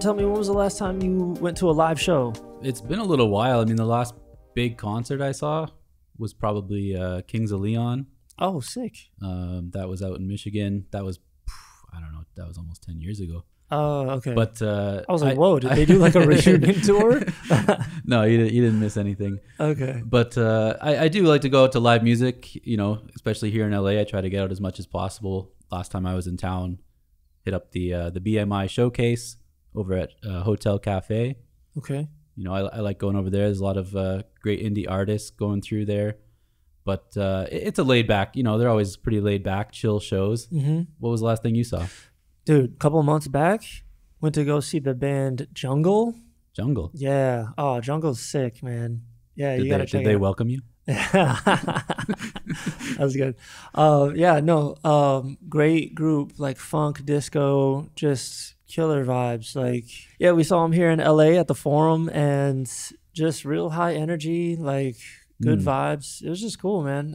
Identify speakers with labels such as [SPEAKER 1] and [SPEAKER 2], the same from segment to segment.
[SPEAKER 1] tell me, when was the last time you went to a live show?
[SPEAKER 2] It's been a little while. I mean, the last big concert I saw was probably Kings of Leon.
[SPEAKER 1] Oh, sick.
[SPEAKER 2] That was out in Michigan. That was, I don't know, that was almost 10 years ago.
[SPEAKER 1] Oh, okay.
[SPEAKER 2] But
[SPEAKER 1] I was like, whoa, did they do like a reunion tour?
[SPEAKER 2] No, you didn't miss anything.
[SPEAKER 1] Okay.
[SPEAKER 2] But I do like to go out to live music, you know, especially here in LA. I try to get out as much as possible. Last time I was in town, hit up the BMI showcase over at Hotel Cafe.
[SPEAKER 1] Okay.
[SPEAKER 2] You know, I like going over there. There's a lot of great indie artists going through there. But it's a laid back, you know, they're always pretty laid back, chill shows. Mm-hmm. What was the last thing you saw?
[SPEAKER 1] Dude, a couple of months back, went to go see the band Jungle.
[SPEAKER 2] Jungle?
[SPEAKER 1] Yeah. Oh, Jungle's sick, man. Yeah, you got to check it out.
[SPEAKER 2] Did they welcome you?
[SPEAKER 1] That was good. Great group, like funk, disco, just killer vibes. Like, yeah, we saw them here in LA at the Forum, and just real high energy, like good vibes. It was just cool, man.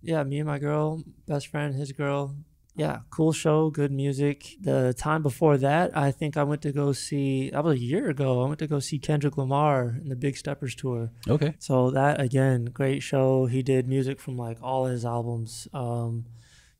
[SPEAKER 1] Yeah, me and my girl, best friend, his girl. Yeah, cool show, good music. The time before that, I think I went to go see, that was a year ago, I went to go see Kendrick Lamar in the Big Steppers tour.
[SPEAKER 2] Okay.
[SPEAKER 1] So that, again, great show. He did music from like all his albums.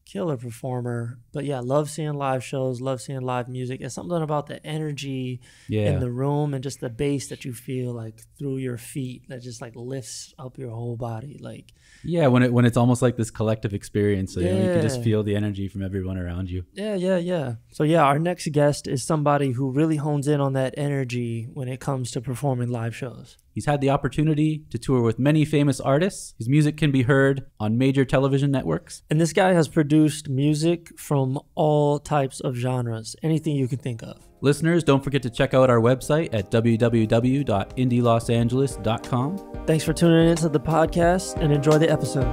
[SPEAKER 1] Killer performer. But yeah, love seeing live shows, love seeing live music. It's something about the energy in the room and just the bass that you feel like through your feet that just like lifts up your whole body. Like,
[SPEAKER 2] yeah, when it's almost like this collective experience, so you know, you can just feel the energy from everyone around you.
[SPEAKER 1] Yeah. So yeah, our next guest is somebody who really hones in on that energy when it comes to performing live shows.
[SPEAKER 2] He's had the opportunity to tour with many famous artists. His music can be heard on major television networks.
[SPEAKER 1] And this guy has produced music from all types of genres, anything you can think of.
[SPEAKER 2] Listeners, don't forget to check out our website at www.indielosangeles.com.
[SPEAKER 1] Thanks for tuning into the podcast and enjoy the episode.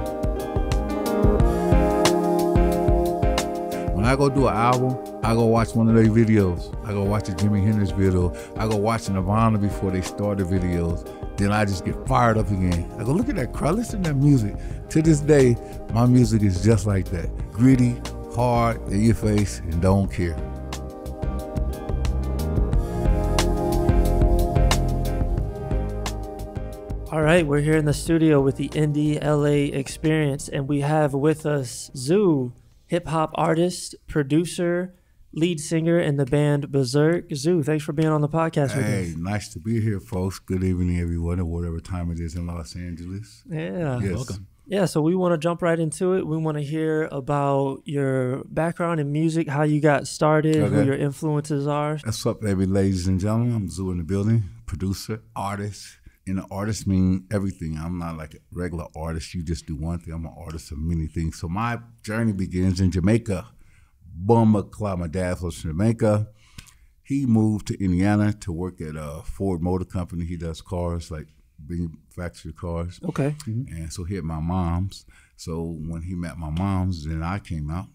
[SPEAKER 3] When I go do an album, I go watch one of their videos. I go watch a Jimi Hendrix video. I go watch Nirvana before they start the videos. Then I just get fired up again. I go, look at that crowd, listen to that music. To this day, my music is just like that. Gritty, hard, in your face, and don't care.
[SPEAKER 1] All right, we're here in the studio with the Indie LA Experience, and we have with us Zoo, hip-hop artist, producer, lead singer in the band Bazerk. Zoo, thanks for being on the podcast with us.
[SPEAKER 3] Hey, nice to be here, folks. Good evening, everyone, at whatever time it is in Los Angeles.
[SPEAKER 1] Yeah.
[SPEAKER 3] Yes.
[SPEAKER 2] Welcome.
[SPEAKER 1] Yeah, so we want to jump right into it. We want to hear about your background in music, how you got started, who your influences are.
[SPEAKER 3] What's up, ladies and gentlemen? I'm Zoo in the building, producer, artist. And an artist mean everything. I'm not like a regular artist. You just do one thing. I'm an artist of many things. So my journey begins in Jamaica. Bumaclaw. My dad was from Jamaica. He moved to Indiana to work at a Ford Motor Company. He does cars, like manufactured cars.
[SPEAKER 1] Okay.
[SPEAKER 3] Mm-hmm. And so he had my mom's. So when he met my mom's, then I came out.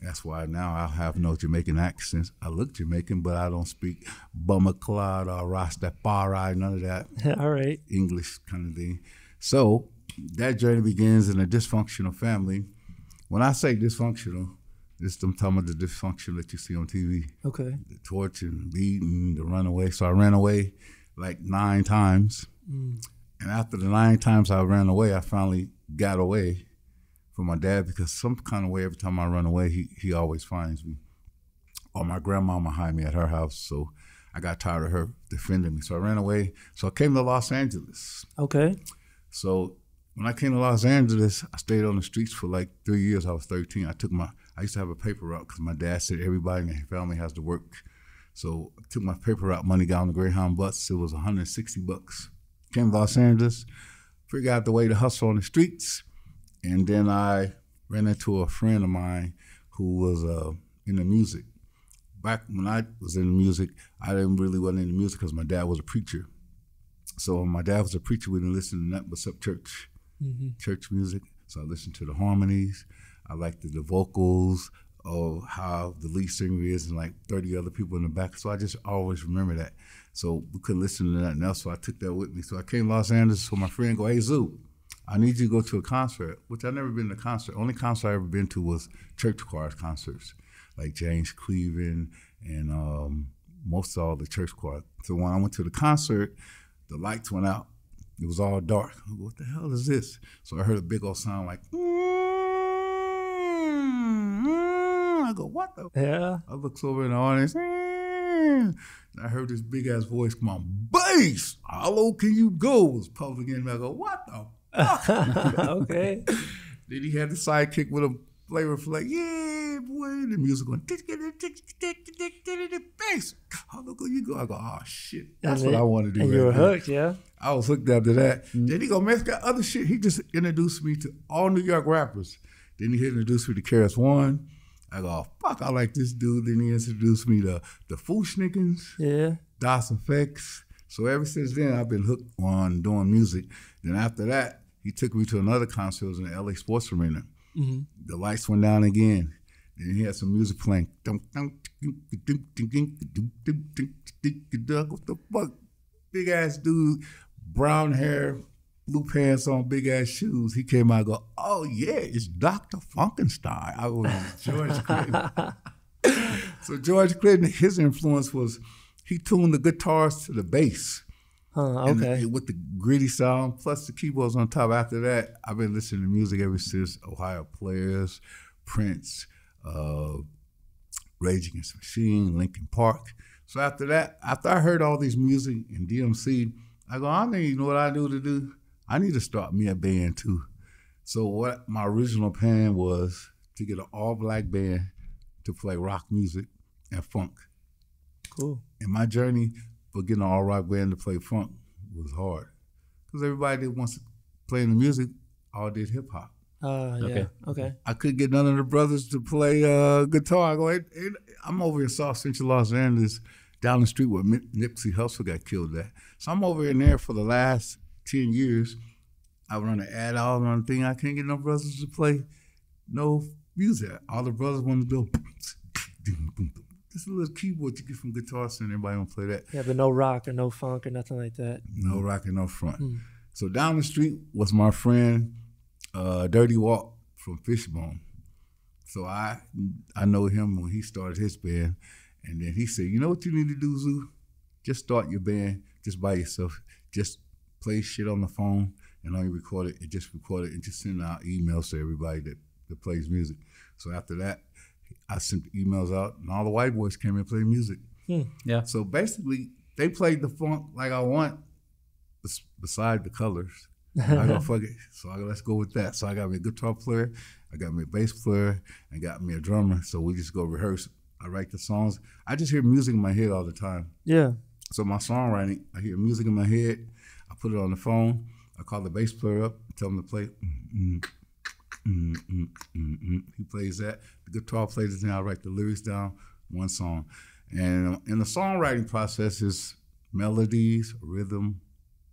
[SPEAKER 3] That's why now I have no Jamaican accent. I look Jamaican, but I don't speak Bumaclaw or Rastafari, none of that.
[SPEAKER 1] All right.
[SPEAKER 3] English kind of thing. So that journey begins in a dysfunctional family. When I say dysfunctional, I'm talking about the dysfunction that you see on TV.
[SPEAKER 1] Okay.
[SPEAKER 3] The torture, beating, the runaway. So I ran away like 9 times. And after the 9 times I ran away, I finally got away from my dad, because some kind of way, every time I run away, he always finds me. Or my grandmama hide me at her house, so I got tired of her defending me. So I ran away. So I came to Los Angeles.
[SPEAKER 1] Okay.
[SPEAKER 3] So when I came to Los Angeles, I stayed on the streets for like 3 years. I was 13. I used to have a paper route because my dad said everybody in their family has to work. So I took my paper route money, got on the Greyhound bus. It was $160. Came to Los Angeles, figured out the way to hustle on the streets. And then I ran into a friend of mine who was in the music. Back when I was in the music, I wasn't into music because my dad was a preacher. So when my dad was a preacher, we didn't listen to nothing but church music. So I listened to the harmonies. I liked the vocals of how the lead singer is and like 30 other people in the back. So I just always remember that. So we couldn't listen to nothing else, so I took that with me. So I came to Los Angeles, so my friend go, hey, Zoo, I need you to go to a concert, which I've never been to a concert. Only concert I ever been to was church choir concerts, like James Cleave and most of all the church choir. So when I went to the concert, the lights went out. It was all dark. I go, what the hell is this? So I heard a big old sound like, I go, what the?
[SPEAKER 1] Yeah.
[SPEAKER 3] I looked over in the audience, and I heard this big ass voice come on, bass, how low can you go? It was public in there. I go, what the fuck?
[SPEAKER 1] Okay.
[SPEAKER 3] Then he had the sidekick with a flavor for like, yeah, boy, and the music going, bass, how low can you go? I go, oh shit, that's what I want to do.
[SPEAKER 1] And you were hooked, yeah?
[SPEAKER 3] I was hooked after that. Then he go, man, it's got other shit. He just introduced me to all New York rappers. Then he introduced me to Karis One. I go, oh, fuck, I like this dude. Then he introduced me to the Fooshnickens,
[SPEAKER 1] Yeah.
[SPEAKER 3] Das Effects. So ever since then, I've been hooked on doing music. Then after that, he took me to another concert. It was in the LA Sports Arena. Mm-hmm. The lights went down again. Then he had some music playing. What the fuck? Big ass dude, brown hair, blue pants on, big ass shoes. He came out and go, oh yeah, it's Dr. Funkenstein. I was George Clinton. So George Clinton, his influence was he tuned the guitars to the bass.
[SPEAKER 1] Okay.
[SPEAKER 3] With the gritty sound, plus the keyboards on top. After that, I've been listening to music ever since. Ohio Players, Prince, Rage Against the Machine, Linkin Park. So after that, after I heard all these music in DMC, I go, I need, you know what I do to do? I need to start me a band too. So what my original plan was to get an all-black band to play rock music and funk.
[SPEAKER 1] Cool.
[SPEAKER 3] And my journey for getting an all-rock band to play funk was hard. Because everybody that wants to play in the music all did hip-hop.
[SPEAKER 1] Yeah. Okay.
[SPEAKER 3] I couldn't get none of the brothers to play guitar. I go, I'm over in South Central Los Angeles, down the street where Nipsey Hussle got killed at. So I'm over in there for the last 10 years. I run an ad out on the thing. I can't get no brothers to play no music. All the brothers want to do just a little keyboard you get from Guitar Center. Everybody want to play that.
[SPEAKER 1] Yeah, but no rock or no funk or nothing like that.
[SPEAKER 3] No rock and no front. So down the street was my friend Dirty Walk from Fishbone. So I know him when he started his band. And then he said, you know what you need to do, Zoo? Just start your band just by yourself. Just play shit on the phone and only record it and just record it and just send out emails to everybody that plays music. So after that, I sent the emails out and all the white boys came and played music.
[SPEAKER 2] Yeah.
[SPEAKER 3] So basically, they played the funk like I want, beside the colors. I go, fuck it. So I go, let's go with that. So I got me a guitar player, I got me a bass player, and got me a drummer. So we just go rehearse. I write the songs. I just hear music in my head all the time.
[SPEAKER 1] Yeah.
[SPEAKER 3] So my songwriting, I hear music in my head. I put it on the phone. I call the bass player up, tell him to play. He plays that. The guitar plays it, and I write the lyrics down, one song. And in the songwriting process is melodies, rhythm,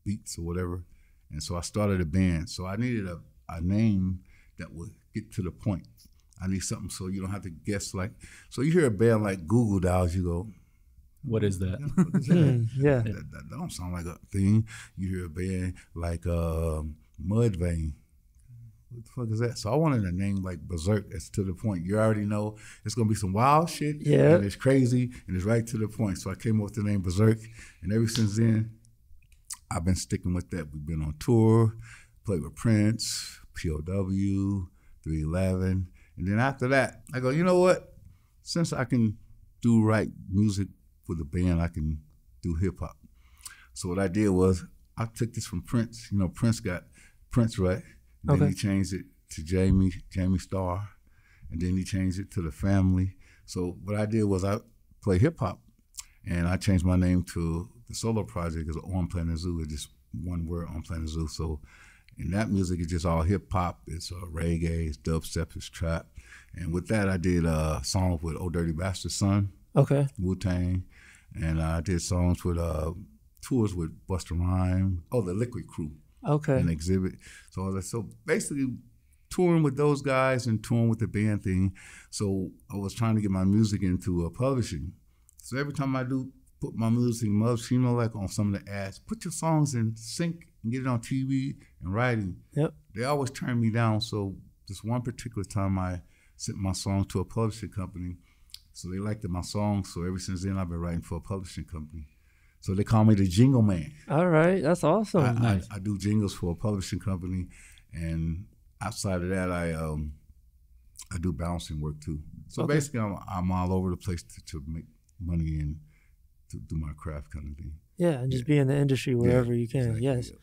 [SPEAKER 3] beats, or whatever. And so I started a band. So I needed a name that would get to the point. I need something so you don't have to guess. Like, so you hear a band like Google Dolls, you go,
[SPEAKER 2] What is that?
[SPEAKER 3] what is that?
[SPEAKER 1] Yeah.
[SPEAKER 3] That don't sound like a thing. You hear a band like Mudvayne. What the fuck is that? So I wanted a name like Bazerk that's to the point. You already know it's going to be some wild shit.
[SPEAKER 1] Yeah.
[SPEAKER 3] And it's crazy and it's right to the point. So I came up with the name Bazerk. And ever since then, I've been sticking with that. We've been on tour, played with Prince, POW, 311. And then after that, I go, you know what? Since I can do right music with a band, I can do hip hop. So what I did was I took this from Prince. You know, Prince got Prince right. And then he changed it to Jamie Starr. And then he changed it to The Family. So what I did was I play hip hop. And I changed my name to the solo project is On Planet Zoo. It's just one word, On Planet Zoo. So in that music, it's just all hip hop. It's reggae, it's dubstep, it's trap. And with that, I did a song with Old Dirty Bastard Son, Wu-Tang. And I did songs with tours with Busta Rhymes, the Liquid Crew. And Exhibit. So basically touring with those guys and touring with the band thing. So I was trying to get my music into publishing. So every time I do put my music in publishing, you know, like on some of the ads, put your songs in sync and get it on TV and writing.
[SPEAKER 1] Yep.
[SPEAKER 3] They always turn me down. So this one particular time I sent my song to a publishing company So they liked my songs. So ever since then, I've been writing for a publishing company. So they call me the Jingle Man.
[SPEAKER 1] All right, that's awesome.
[SPEAKER 2] Nice.
[SPEAKER 3] I do jingles for a publishing company, and outside of that, I do bouncing work too. So basically, I'm all over the place to make money and to do my craft kind of thing.
[SPEAKER 1] Yeah, and just be in the industry wherever you can.
[SPEAKER 3] Exactly,
[SPEAKER 1] Yes.
[SPEAKER 3] yeah.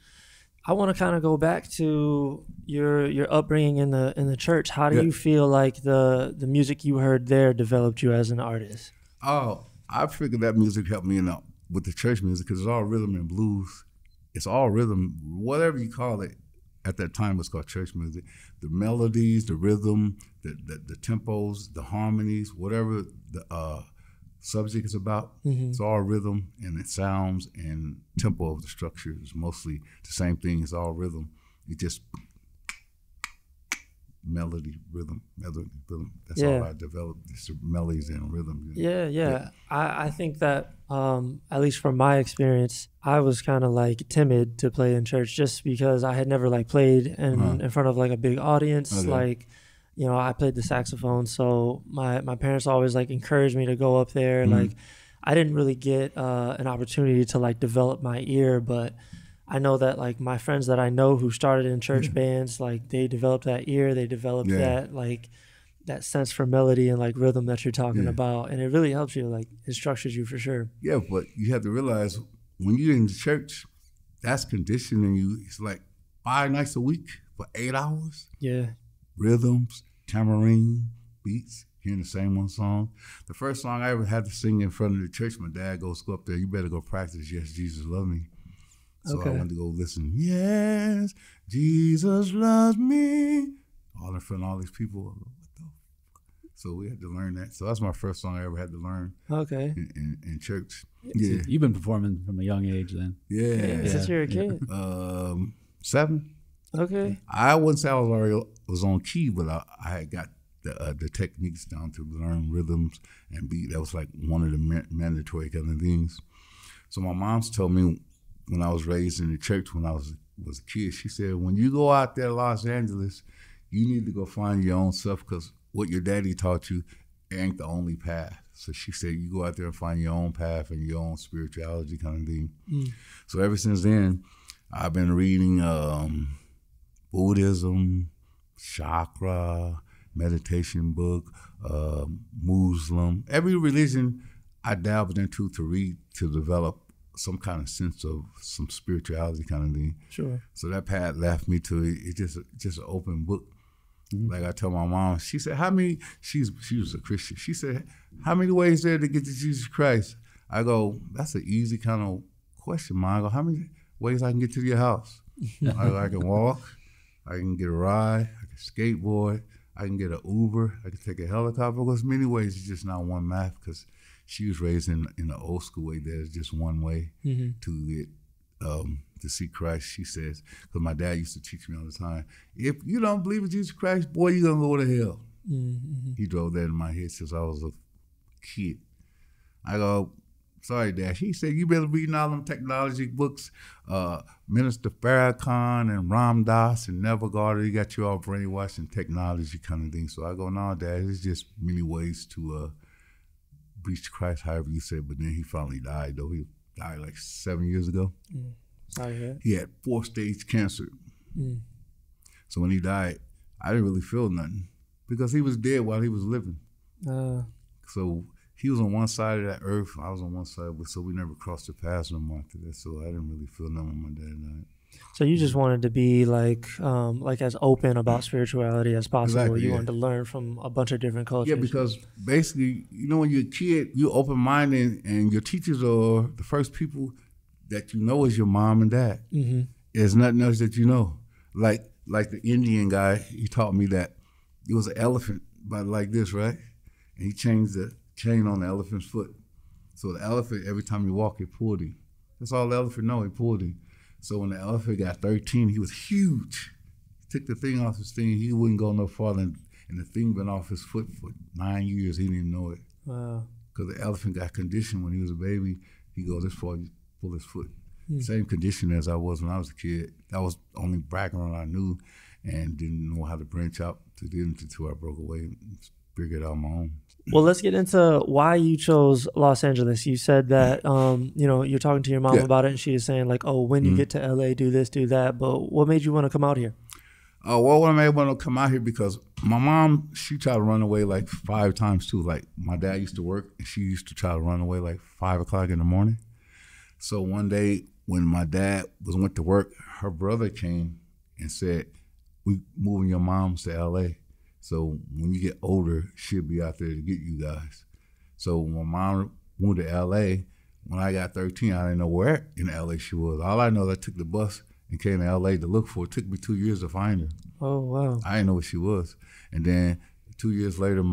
[SPEAKER 1] I want to kind of go back to your upbringing in the church. How do
[SPEAKER 3] Yeah.
[SPEAKER 1] you feel like the music you heard there developed you as an artist?
[SPEAKER 3] Oh, I figured that music helped me with the church music because it's all rhythm and blues. It's all rhythm, whatever you call it. At that time, it was called church music. The melodies, the rhythm, the tempos, the harmonies, whatever the subject is about, it's all rhythm and it sounds and tempo of the structure is mostly the same thing. It's all rhythm. It just melody, rhythm. That's all I developed. It's melodies and rhythm.
[SPEAKER 1] Yeah. I think that at least from my experience, I was kind of like timid to play in church just because I had never like played in front of like a big audience.
[SPEAKER 3] Okay.
[SPEAKER 1] Like, you know, I played the saxophone, so my parents always like encouraged me to go up there. Like, I didn't really get an opportunity to like develop my ear, but I know that like my friends that I know who started in church bands, like they developed that ear, they developed that like that sense for melody and like rhythm that you're talking about, and it really helps you. Like it structures you for sure.
[SPEAKER 3] Yeah, but you have to realize when you're in the church, that's conditioning you. It's like 5 nights a week for 8 hours.
[SPEAKER 1] Yeah.
[SPEAKER 3] Rhythms, tambourine, beats, hearing the same one song. The first song I ever had to sing in front of the church, my dad goes, "Go up there, you better go practice Yes, Jesus Loves Me." So I went to go listen. Yes, Jesus loves me. All in front of all these people. What the fuck? So we had to learn that. So that's my first song I ever had to learn
[SPEAKER 1] Okay.
[SPEAKER 3] in church.
[SPEAKER 2] So you've been performing from a young age then.
[SPEAKER 3] Yeah.
[SPEAKER 1] Since you're a kid.
[SPEAKER 3] 7.
[SPEAKER 1] Okay.
[SPEAKER 3] I wouldn't say I was on key, but I had got the techniques down to learn rhythms and beat. That was like one of the mandatory kind of things. So my mom's told me when I was raised in the church when I was a kid, she said, when you go out there to Los Angeles, you need to go find your own stuff because what your daddy taught you ain't the only path. So she said, you go out there and find your own path and your own spirituality kind of thing. So ever since then, I've been reading Buddhism, chakra, meditation book, Muslim. Every religion I dabbled into to read to develop some kind of sense of some spirituality kind of thing.
[SPEAKER 1] Sure. So
[SPEAKER 3] that path left me to it. It's just an open book. Like I tell my mom, she said, she was a Christian. She said, how many ways there to get to Jesus Christ? I go, that's an easy kind of question, Mom. I go, how many ways I can get to your house? I can walk, I can get a ride, I can skateboard, I can get an Uber, I can take a helicopter. There's many ways, it's just not one math because she was raised in the old school way. There's just one way to get to see Christ, she says. Because my dad used to teach me all the time, if you don't believe in Jesus Christ, boy, you're going to go to hell. He drove that in my head since I was a kid. I go, sorry, Dad. He said, you better reading all them technology books, Minister Farrakhan and Ram Dass and Neville Goddard, you got you all brainwashed in technology kind of thing. So I go, no, Dad, it's just many ways to reach Christ, however you said. But then he finally died, though. He died like 7 years ago.
[SPEAKER 1] Sorry,
[SPEAKER 3] he had 4-stage cancer. So when he died, I didn't really feel nothing because he was dead while he was living. So he was on one side of that earth, I was on one side, so we never crossed the paths no more after that. So I didn't really feel nothing when my dad died.
[SPEAKER 1] So you just wanted to be like as open about spirituality as possible.
[SPEAKER 3] Exactly,
[SPEAKER 1] you wanted to learn from a bunch of different cultures.
[SPEAKER 3] Yeah, because basically, when you're a kid, you're open-minded, and your teachers are the first people that you know is your mom and dad. There's nothing else that you know. Like the Indian guy, he taught me that it was an elephant, but like this, right? And he changed the chain on the elephant's foot. So the elephant, every time he walked, it pulled him. That's all the elephant know, he pulled him. So when the elephant got 13, he was huge. He took the thing off his thing, he wouldn't go no farther, and the thing been off his foot for 9 years, he didn't even know it.
[SPEAKER 1] Wow.
[SPEAKER 3] Because the elephant got conditioned when he was a baby, he goes this far, he pull his foot. Same condition as I was when I was a kid. That was the only background I knew and didn't know how to branch out to get into until I broke away and figure it out on my own.
[SPEAKER 1] Well, let's get into why you chose Los Angeles. You said that, you're talking to your mom about it, and she is saying like, oh, when you get to LA, do this, do that. But what made you want to come out here?
[SPEAKER 3] Well, I made want to come out here because my mom, she tried to run away like 5 times too. Like my dad used to work, and she used to try to run away like 5 o'clock in the morning. So one day when my dad went to work, her brother came and said, "We moving your moms to LA. So when you get older, she'll be out there to get you guys." So when my mom moved to LA, when I got 13, I didn't know where in LA she was. All I know is I took the bus and came to LA to look for her. It took me 2 years to find her.
[SPEAKER 1] Oh, wow.
[SPEAKER 3] I didn't know where she was. And then 2 years later,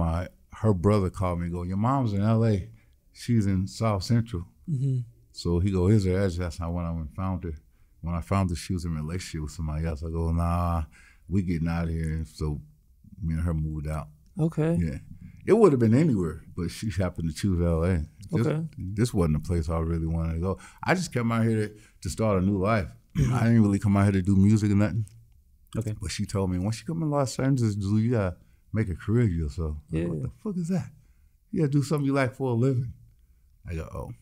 [SPEAKER 3] her brother called me and go, "Your mom's in LA. She's in South Central." Mm-hmm. So he go, "Here's her address." That's how when I went and found her. When I found her, she was in a relationship with somebody else. I go, "Nah, we getting out of here." And so me and her moved out.
[SPEAKER 1] Okay.
[SPEAKER 3] Yeah. It would have been anywhere, but she happened to choose LA.
[SPEAKER 1] Okay.
[SPEAKER 3] This wasn't a place I really wanted to go. I just came out here to start a new life. I didn't really come out here to do music or nothing.
[SPEAKER 2] Okay.
[SPEAKER 3] But she told me, once you come in Los Angeles, you gotta make a career of yourself.
[SPEAKER 1] Yeah.
[SPEAKER 3] Like, what the fuck is that? You gotta do something you like for a living. I go, oh.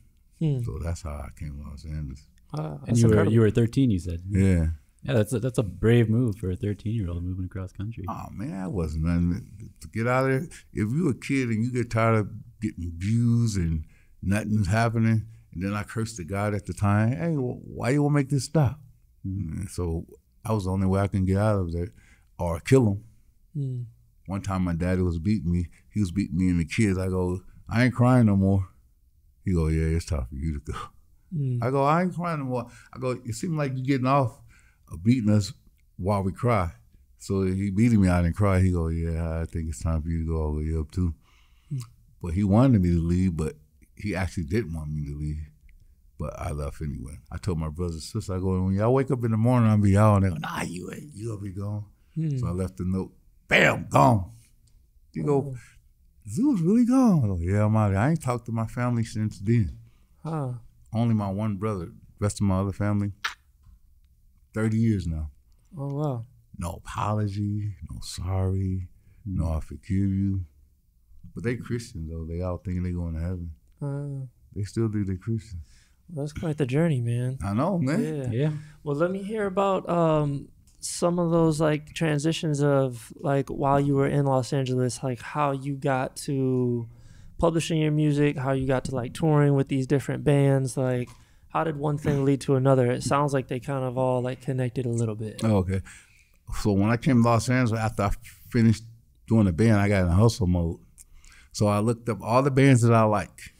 [SPEAKER 3] So that's how I came to Los Angeles.
[SPEAKER 2] And you were 13, you said.
[SPEAKER 3] Yeah.
[SPEAKER 2] Yeah, that's a brave move for a 13-year-old moving across country.
[SPEAKER 3] Oh man, that wasn't nothing to get out of there. If you a kid and you get tired of getting views and nothing's happening, and then I cursed the God at the time, "Hey, why you won't make this stop?" So I was the only way I can get out of there, or kill him. One time my daddy was beating me. He was beating me and the kids. I go, "I ain't crying no more." He go, "Yeah, it's time for you to go." I go, "I ain't crying no more." I go, "It seems like you're getting off of beating us while we cry." So he beating me, I didn't cry. He go, "Yeah, I think it's time for you to go all the way up too." But he wanted me to leave, but he actually didn't want me to leave. But I left anyway. I told my brothers and sisters, I go, "When y'all wake up in the morning, I'll be out." And they go, "Nah, you ain't. You'll be gone." So I left the note. Bam, gone. You go, "Zoo's really gone." I go, "Yeah, I'm out of here." I ain't talked to my family since then. Only my one brother. Rest of my other family, 30 years now.
[SPEAKER 1] Oh, wow.
[SPEAKER 3] No apology, no sorry, no I forgive you. But they Christians, though. They all thinking they going to heaven. They still do, they Christians.
[SPEAKER 1] That's quite the journey, man.
[SPEAKER 3] I know, man.
[SPEAKER 2] Yeah.
[SPEAKER 1] Well, let me hear about some of those like transitions of like while you were in Los Angeles, like how you got to publishing your music, how you got to like touring with these different bands, like how did one thing lead to another? It sounds like they kind of all like connected a little bit.
[SPEAKER 3] Oh, okay. So when I came to Los Angeles, after I finished doing the band, I got in hustle mode. So I looked up all the bands that I like.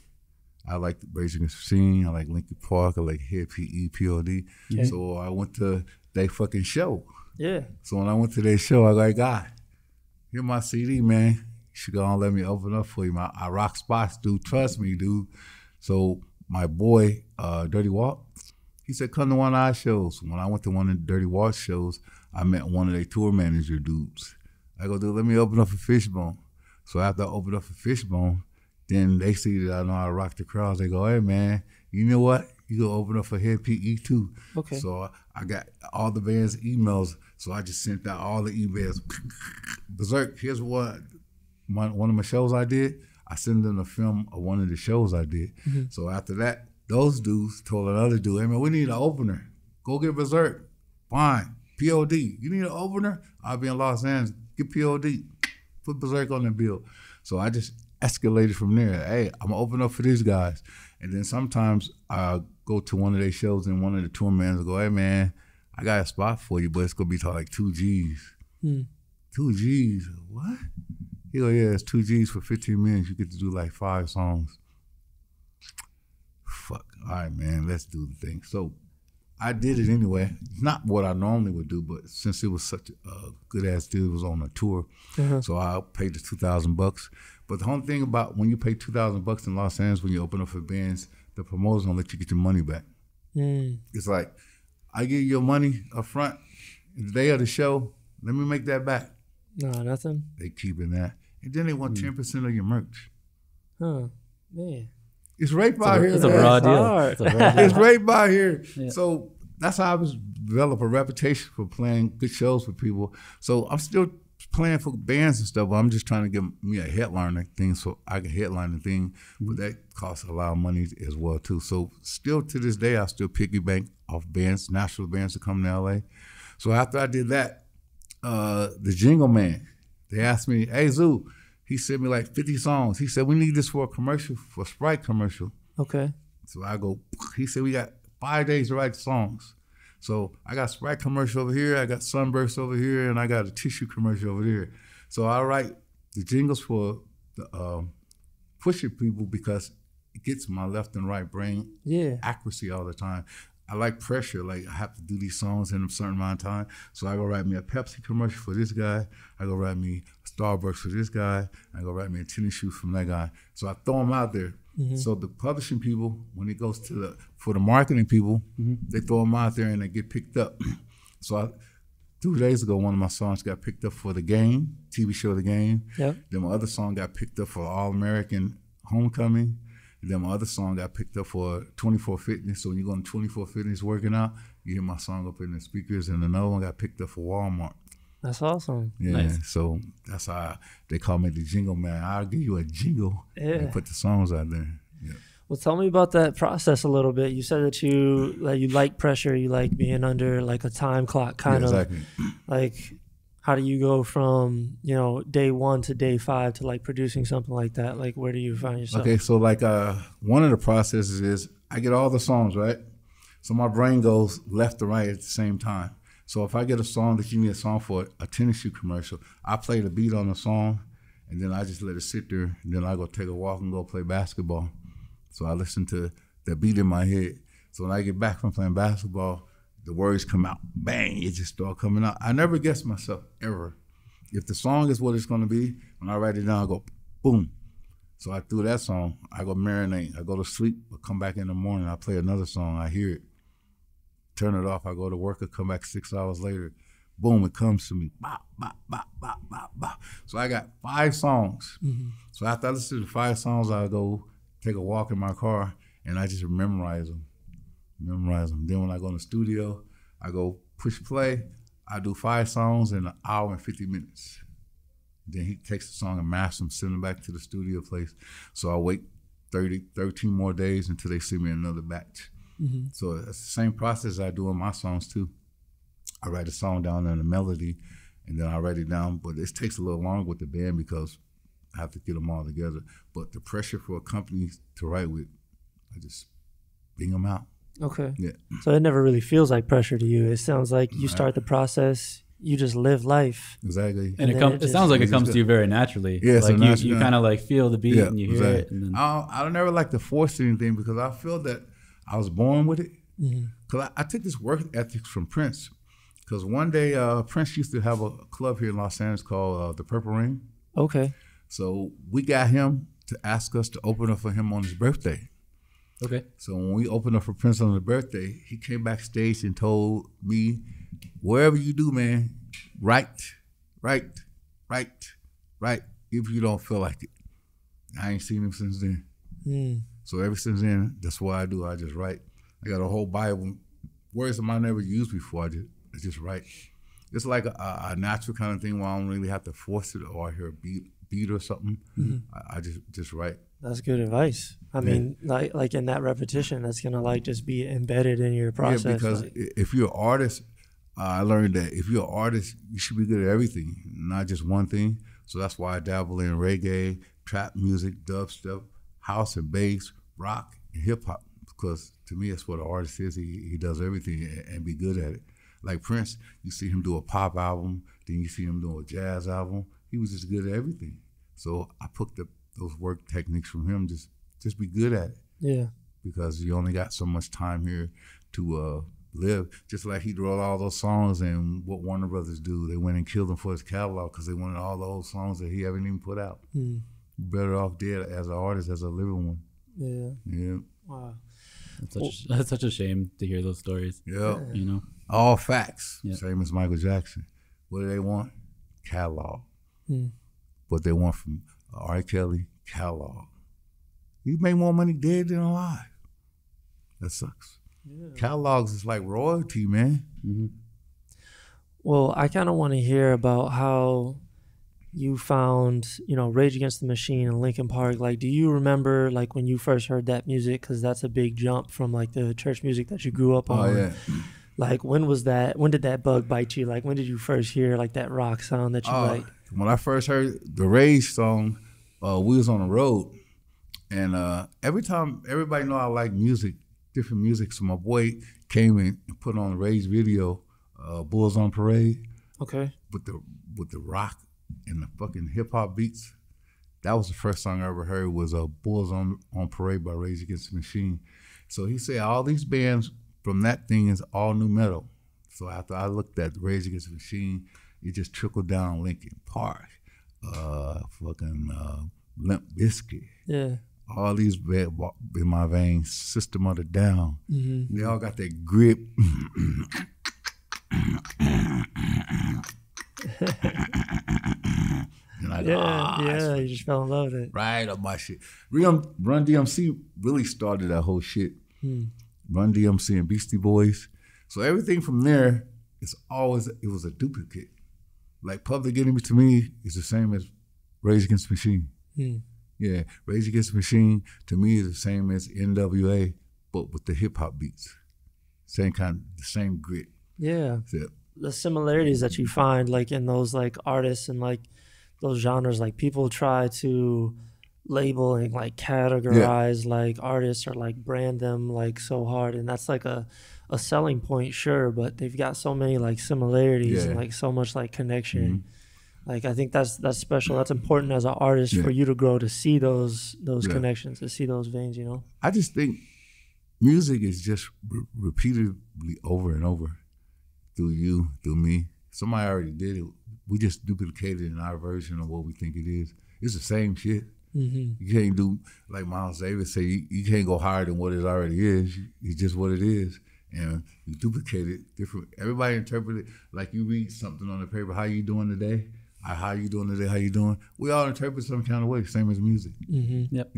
[SPEAKER 3] I like the Bazerk scene. I like Linkin Park. I like Hip POD. Okay. So I went to their fucking show.
[SPEAKER 1] Yeah.
[SPEAKER 3] So when I went to their show, I like, "God, here's my CD, man. You should go and let me open up for you. I rock spots, dude. Trust me, dude." So my boy, Dirty Walt, he said, "Come to one of our shows." When I went to one of the Dirty Walt shows, I met one of their tour manager dudes. I go, "Dude, let me open up for Fishbone." So after I opened up for Fishbone, then they see that I know how to rock the crowds. They go, "Hey, man, you know what? You go open up for Head PE too."
[SPEAKER 1] Okay.
[SPEAKER 3] So I got all the band's emails. So I just sent out all the emails. Bazerk, here's what one of my shows I did. I sent them a film of one of the shows I did. So after that, those dudes told another dude, "Hey, man, we need an opener. Go get Bazerk." "Fine. POD. You need an opener? I'll be in Los Angeles. Get POD. Put Bazerk on the bill." So I just escalated from there. Hey, I'm gonna open up for these guys. And then sometimes I go to one of their shows and one of the tour managers go, "Hey man, I got a spot for you, but it's gonna be like 2 G's. 2 G's? What? He go, "Yeah, it's 2 G's for 15 minutes. You get to do like 5 songs." Fuck. All right, man, let's do the thing. So I did it anyway. It's not what I normally would do, but since it was such a good ass deal, it was on a tour. So I paid the $2,000. But the whole thing about when you pay $2,000 in Los Angeles when you open up for bands, the promoters don't let you get your money back. It's like, I give you your money up front, the day of the show, let me make that back.
[SPEAKER 1] No, nothing.
[SPEAKER 3] They keeping that. And then they want 10% of your merch.
[SPEAKER 1] Man.
[SPEAKER 3] It's right by here.
[SPEAKER 2] It's a raw deal.
[SPEAKER 3] It's right by here.
[SPEAKER 2] Yeah.
[SPEAKER 3] So that's how I was develop a reputation for playing good shows for people. So I'm still playing for bands and stuff, but I'm just trying to get me a headliner thing so I can headline the thing, but that costs a lot of money as well too. So still to this day, I still piggy bank off bands, national bands to come to LA. So after I did that, the Jingle Man, they asked me, hey Zoo, he sent me like 50 songs. He said, we need this for a commercial, for a Sprite commercial.
[SPEAKER 1] Okay.
[SPEAKER 3] So I go, he said, we got 5 days to write songs. So I got Sprite commercial over here, I got Sunburst over here, and I got a tissue commercial over there. So I write the jingles for the pushing people because it gets my left and right brain accuracy all the time. I like pressure, like I have to do these songs in a certain amount of time. So I go write me a Pepsi commercial for this guy. I go write me a Starbucks for this guy. I go write me a tennis shoe from that guy. So I throw them out there. So the publishing people, when it goes to for the marketing people, they throw them out there and they get picked up. So 2 days ago, one of my songs got picked up for The Game, TV show The Game. Yep. Then my other song got picked up for All-American Homecoming. And then my other song got picked up for 24 Fitness. So when you go on 24 Fitness working out, you hear my song up in the speakers. And another one got picked up for Walmart.
[SPEAKER 1] That's awesome.
[SPEAKER 3] Yeah, nice. So that's how they call me the Jingle Man. I'll give you a jingle and put the songs out there. Yeah.
[SPEAKER 1] Well, tell me about that process a little bit. You said that you like pressure, you like being under like a time clock kind of.
[SPEAKER 3] Exactly.
[SPEAKER 1] Like, how do you go from, day 1 to day 5 to like producing something like that? Like, where do you find yourself?
[SPEAKER 3] Okay, so like one of the processes is I get all the songs, right? So my brain goes left to right at the same time. So if I get a song that you need a song for a tennis shoe commercial, I play the beat on the song, and then I just let it sit there, and then I go take a walk and go play basketball. So I listen to the beat in my head. So when I get back from playing basketball, the words come out, bang, it just start coming out. I never guess myself, ever. If the song is what it's gonna be, when I write it down, I go, boom. So I do that song, I go marinate, I go to sleep, I come back in the morning, I play another song, I hear it. Turn it off, I go to work, I come back 6 hours later, boom, it comes to me, bop, bop, bop, bop, bop, bop. So I got 5 songs. So after I listen to the 5 songs, I go take a walk in my car and I just memorize them. Then when I go in the studio, I go push play, I do 5 songs in 1 hour and 50 minutes. Then he takes the song and masters them, send them back to the studio place. So I wait 13 more days until they send me another batch. So it's the same process I do in my songs too. I write a song down and a melody, and then I write it down, but it takes a little longer with the band because I have to get them all together. But the pressure for a company to write with, I just bring them out.
[SPEAKER 1] Okay.
[SPEAKER 3] Yeah.
[SPEAKER 1] So it never really feels like pressure to you. It sounds like you start the process, you just live life.
[SPEAKER 3] Exactly.
[SPEAKER 2] And it sounds like it comes to you very naturally.
[SPEAKER 3] Yeah,
[SPEAKER 2] like you kind of like feel the beat and you hear it. And then
[SPEAKER 3] I don't never like to force anything because I feel that I was born with it. Because I took this work ethic from Prince. Because one day Prince used to have a club here in Los Angeles called the Purple Rain.
[SPEAKER 1] Okay.
[SPEAKER 3] So we got him to ask us to open up for him on his birthday.
[SPEAKER 2] Okay.
[SPEAKER 3] So when we opened up for Prince on his birthday, he came backstage and told me, wherever you do, man, write, if you don't feel like it. I ain't seen him since then. So ever since then, that's what I do. I just write. I got a whole Bible, words that I never used before. I just write. It's like a natural kind of thing where I don't really have to force it or I hear a beat or something. I just write.
[SPEAKER 1] That's good advice. I mean, like in that repetition, that's gonna like just be embedded in your process.
[SPEAKER 3] Yeah, because if you're an artist, I learned that if you're an artist, you should be good at everything, not just one thing. So that's why I dabble in reggae, trap music, dubstep, house and bass, rock, and hip hop. Because to me, that's what an artist is. He does everything and be good at it. Like Prince, you see him do a pop album, then you see him do a jazz album. He was just good at everything. So I picked up those work techniques from him. Just be good at it. Yeah. Because you only got so much time here to live. Just like he wrote all those songs, and what Warner Brothers do, they went and killed him for his catalog because they wanted all those songs that he haven't even put out. Better off dead as an artist, as a living one. Yeah. Yeah.
[SPEAKER 1] Wow.
[SPEAKER 2] That's such a shame to hear those stories.
[SPEAKER 3] Yeah.
[SPEAKER 2] You know?
[SPEAKER 3] All facts.
[SPEAKER 2] Yeah.
[SPEAKER 3] Same as Michael Jackson. What do they want? Catalog. What they want from R. Kelly? Catalog. He made more money dead than alive. That sucks. Yeah. Catalogs is like royalty, man.
[SPEAKER 1] Well, I kind of want to hear about how you found, you know, Rage Against the Machine and Linkin Park. Like, do you remember, like, when you first heard that music? Because that's a big jump from, like, the church music that you grew up on.
[SPEAKER 3] Oh, yeah.
[SPEAKER 1] Like, when was that? When did that bug bite you? Like, when did you first hear, like, that rock sound that you liked?
[SPEAKER 3] When I first heard the Rage song, we was on the road. And every time, everybody know I like music, different music. So my boy came in and put on the Rage video, Bulls on Parade.
[SPEAKER 1] Okay.
[SPEAKER 3] With the rock and the fucking hip hop beats. That was the first song I ever heard was Bulls on Parade by Rage Against the Machine. So he said all these bands from that thing is all new metal. So after I looked at Rage Against the Machine, it just trickled down Linkin Park, Limp Bizkit.
[SPEAKER 1] Yeah.
[SPEAKER 3] All these in my veins, System of a Down. Mm-hmm. They all got that grip.
[SPEAKER 1] You just fell in love with it.
[SPEAKER 3] Right up my shit. Run DMC really started that whole shit. Run DMC and Beastie Boys. So everything from there, it was a duplicate. Like Public Enemy to me is the same as Rage Against the Machine. Yeah, Rage Against the Machine to me is the same as NWA, but with the hip hop beats. The same grit.
[SPEAKER 1] Yeah.
[SPEAKER 3] So,
[SPEAKER 1] the similarities that you find, like, in those, like, artists and, like, those genres, like, people try to label and, like, categorize like artists or, like, brand them, like, so hard, and that's like a selling point, sure, but they've got so many, like, similarities and, like, so much, like, connection. Like, I think that's special. That's important as an artist for you to grow, to see those connections, to see those veins, you know?
[SPEAKER 3] I just think music is just repeatedly over and over through you, through me. Somebody already did it. We just duplicated in our version of what we think it is. It's the same shit. You can't do, like Miles Davis say, you can't go higher than what it already is. It's just what it is. And you duplicate it different. Everybody interpret it like you read something on the paper, how you doing today? How you doing today? How you doing? We all interpret some kind of way, same as music.
[SPEAKER 1] Yep.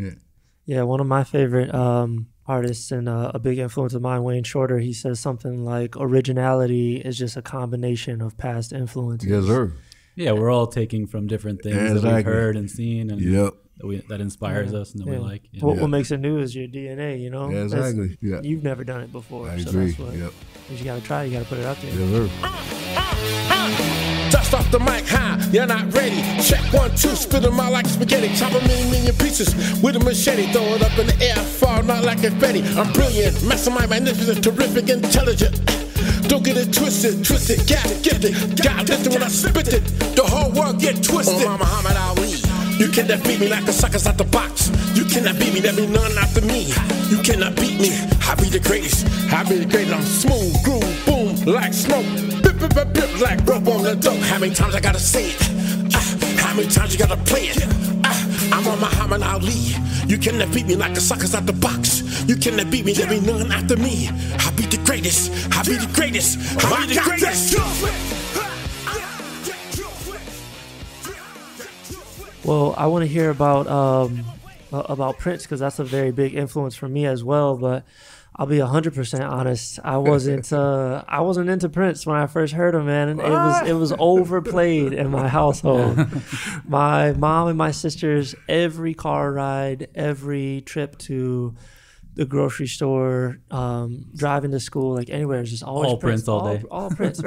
[SPEAKER 1] Yeah, one of my favorite artists and a big influence of mine, Wayne Shorter, he says something like originality is just a combination of past influences.
[SPEAKER 3] Yes, sir.
[SPEAKER 2] Yeah, we're all taking from different things that we've heard and seen and that inspires us and that we like.
[SPEAKER 1] What makes it new is your DNA, you know?
[SPEAKER 3] Yeah, exactly.
[SPEAKER 1] You've never done it before.
[SPEAKER 3] I
[SPEAKER 1] so
[SPEAKER 3] agree.
[SPEAKER 1] That's what you got to try. You got to put it out there.
[SPEAKER 3] Yes, sir.
[SPEAKER 4] Dust off the mic, you're not ready. Check 1, 2, spit them out like spaghetti. Chop them in million pieces with a machete. Throw it up in the air, fall not like confetti. I'm brilliant, mastermind, magnificent, terrific, intelligent. Don't get it twisted, got it, get it. God, listen when I spit it. The whole world get twisted. Oh, Muhammad Ali. You cannot beat me like the suckers out the box. You cannot beat me, there be none after me. You cannot beat me, I be the greatest. I be the greatest, I'm smooth, groove, boom, like smoke. Bip, bip, bip, bip, like rope on the dope. How many times I gotta say it? How many times you gotta play it? I'm on Muhammad Ali. You cannot beat me like the suckers out the box. You cannot beat me, there be none after me. I be the greatest, I be the greatest, I be the greatest.
[SPEAKER 1] Well, I want to hear about Prince because that's a very big influence for me as well. But I'll be 100% honest. I wasn't into Prince when I first heard him, man. And it was overplayed in my household. My mom and my sisters, every car ride, every trip to the grocery store, driving to school, like anywhere, it's just always
[SPEAKER 2] all Prince all day.
[SPEAKER 1] All Prince.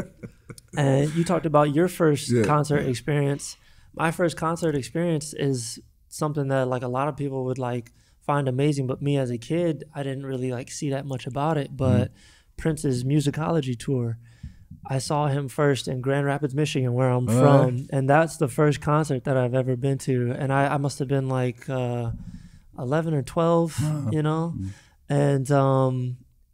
[SPEAKER 1] And you talked about your first concert experience. My first concert experience is something that like a lot of people would like find amazing, but me as a kid, I didn't really like see that much about it. But Prince's musicology tour, I saw him first in Grand Rapids, Michigan, where I'm from, and that's the first concert that I've ever been to. And I must have been like 11 or 12, you know, and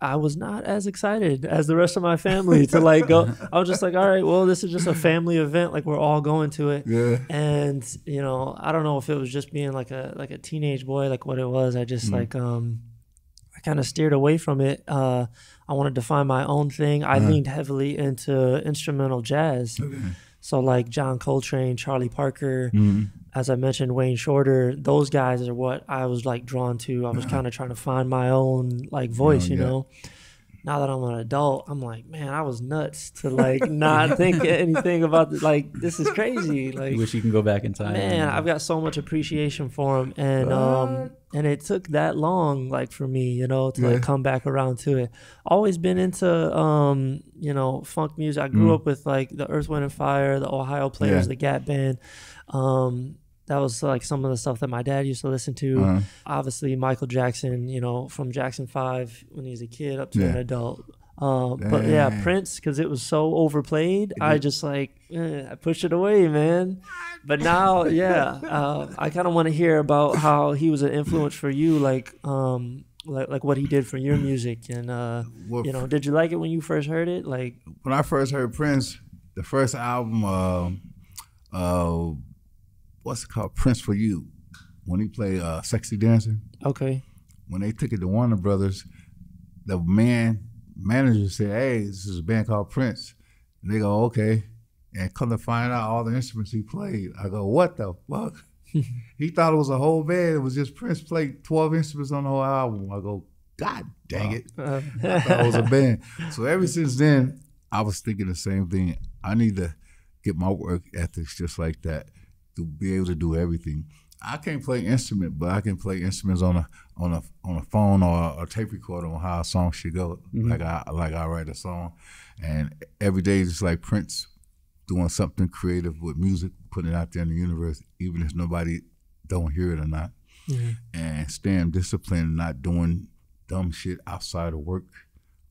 [SPEAKER 1] I was not as excited as the rest of my family to like go. I was just like, all right, well, this is just a family event. Like we're all going to it. Yeah. And, you know, I don't know if it was just being like a teenage boy, like what it was. I just like, I kind of steered away from it. I wanted to find my own thing. I leaned heavily into instrumental jazz. Okay. So like John Coltrane, Charlie Parker, as I mentioned, Wayne Shorter, those guys are what I was like drawn to. I was kind of trying to find my own like voice, you know? now that I'm an adult, I'm like, man, I was nuts to like not think anything about like this is crazy. Like,
[SPEAKER 2] You wish you can go back in time.
[SPEAKER 1] man, I've got so much appreciation for him, and it took that long, like for me, you know, to like come back around to it. Always been into you know, funk music. I grew up with like the Earth, Wind and Fire, the Ohio Players, the Gap Band. That was like some of the stuff that my dad used to listen to. Obviously, Michael Jackson, you know, from Jackson 5 when he was a kid up to an adult. But yeah, Prince, because it was so overplayed, I just like, I pushed it away, man. But now, yeah, I kind of want to hear about how he was an influence for you, like what he did for your music. And, you know, did you like it when you first heard it? Like,
[SPEAKER 3] when I first heard Prince, the first album, what's it called? Prince for You, when he played Sexy Dancer.
[SPEAKER 1] Okay.
[SPEAKER 3] When they took it to Warner Brothers, the manager said, hey, this is a band called Prince. And they go, okay. And come to find out all the instruments he played. I go, what the fuck? He thought it was a whole band. It was just Prince played 12 instruments on the whole album. I go, God dang it. I thought it was a band. So ever since then, I was thinking the same thing. I need to get my work ethics just like that, to be able to do everything. I can't play instrument, but I can play instruments on a phone or a tape recorder on how a song should go. Like I write a song, and every day is just like Prince doing something creative with music, putting it out there in the universe, even if nobody don't hear it or not, and staying disciplined, not doing dumb shit outside of work